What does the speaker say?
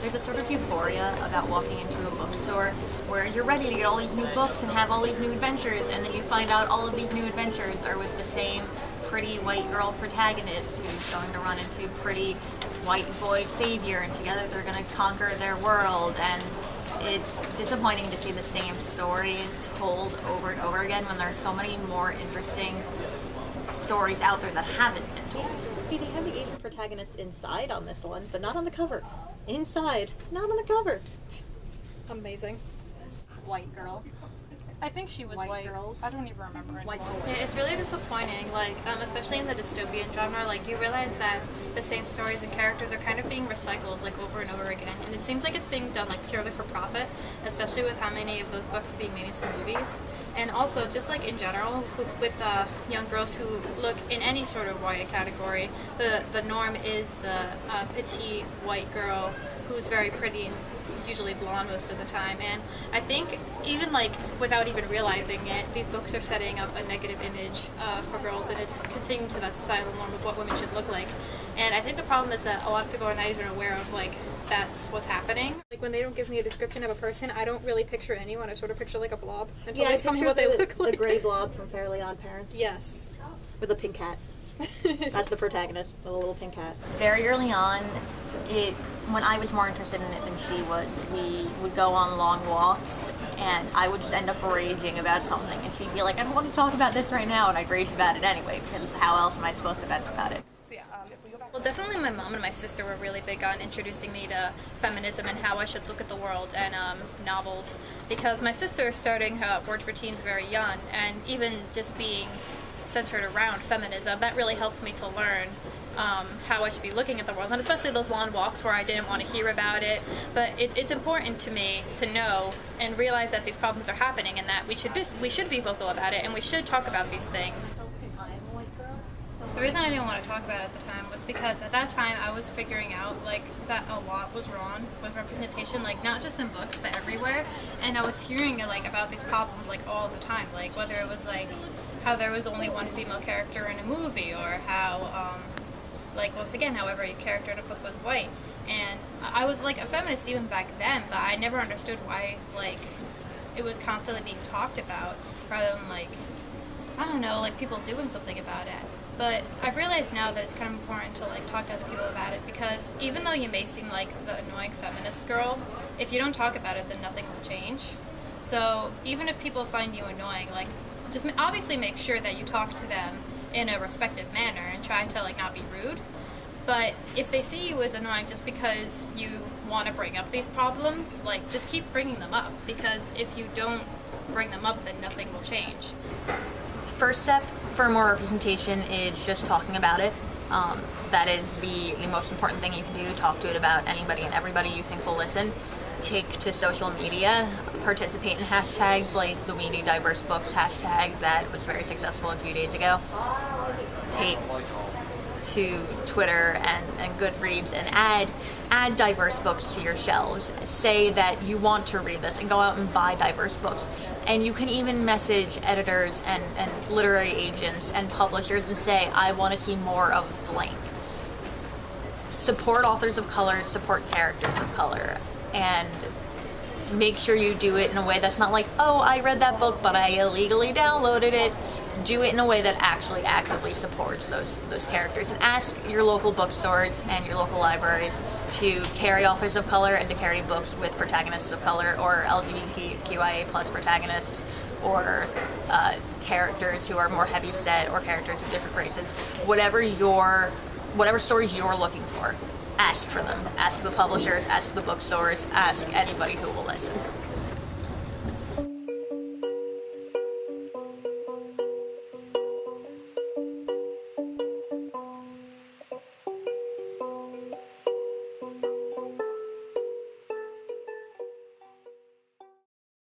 There's a sort of euphoria about walking into a bookstore where you're ready to get all these new books and have all these new adventures, and then you find out all of these new adventures are with the same pretty white girl protagonist who's going to run into pretty white boy savior, and together they're going to conquer their world. And it's disappointing to see the same story told over and over again when there's so many more interesting stories out there that haven't been told. See, they have the Asian protagonist inside on this one, but not on the cover. Inside, not on the cover. Amazing. White girl. I think she was white. Girls. I don't even remember anymore. White girls. Yeah, it's really disappointing, like, especially in the dystopian genre, like, you realize that the same stories and characters are kind of being recycled, like, over and over again, and it seems like it's being done, like, purely for profit, especially with how many of those books are being made into movies, and also, just, like, in general, with young girls who look in any sort of YA category, the norm is the petite white girl who's very pretty and usually blonde most of the time, and I think even like without even realizing it, these books are setting up a negative image for girls, and it's continuing to that societal norm of what women should look like. And I think the problem is that a lot of people are not even aware of like that's what's happening. Like when they don't give me a description of a person, I don't really picture anyone. I sort of picture like a blob until they tell me what they look like. The gray blob from Fairly Odd Parents. Yes. With a pink cat. That's the protagonist, with a little pink cat. Very early on, when I was more interested in it than she was, we would go on long walks, and I would just end up raging about something, and she'd be like, I don't want to talk about this right now, and I'd rage about it anyway, because how else am I supposed to vent about it? So yeah, if we go back. Well, definitely my mom and my sister were really big on introducing me to feminism and how I should look at the world and novels, because my sister is starting her Wordforteens very young, and even just being centered around feminism, that really helped me to learn how I should be looking at the world, and especially those long walks where I didn't want to hear about it. But it's important to me to know and realize that these problems are happening, and that we should be vocal about it, and we should talk about these things. The reason I didn't want to talk about it at the time was because at that time I was figuring out like that a lot was wrong with representation, like not just in books but everywhere, and I was hearing like about these problems like all the time, like whether it was like how there was only one female character in a movie, or how like once again how every character in a book was white. And I was like a feminist even back then, but I never understood why like it was constantly being talked about rather than like, I don't know, like people doing something about it. But I've realized now that it's kind of important to like talk to other people about it, because even though you may seem like the annoying feminist girl, if you don't talk about it, then nothing will change. So even if people find you annoying, like just obviously make sure that you talk to them in a respectful manner and try to like not be rude. But if they see you as annoying just because you want to bring up these problems, like just keep bringing them up, because if you don't bring them up, then nothing will change. First step for more representation is just talking about it. That is the most important thing you can do. Talk to it about anybody and everybody you think will listen. Take to social media, participate in hashtags like the We Need Diverse Books hashtag that was very successful a few days ago. Take to Twitter and Goodreads and add diverse books to your shelves. Say that you want to read this and go out and buy diverse books. And you can even message editors and literary agents and publishers and say, I want to see more of blank. Support authors of color, support characters of color, and make sure you do it in a way that's not like, oh, I read that book, but I illegally downloaded it. Do it in a way that actually actively supports those characters. And ask your local bookstores and your local libraries to carry authors of color and to carry books with protagonists of color, or LGBTQIA plus protagonists, or characters who are more heavy set, or characters of different races. Whatever stories you're looking for, ask for them. Ask the publishers, ask the bookstores, ask anybody who will listen.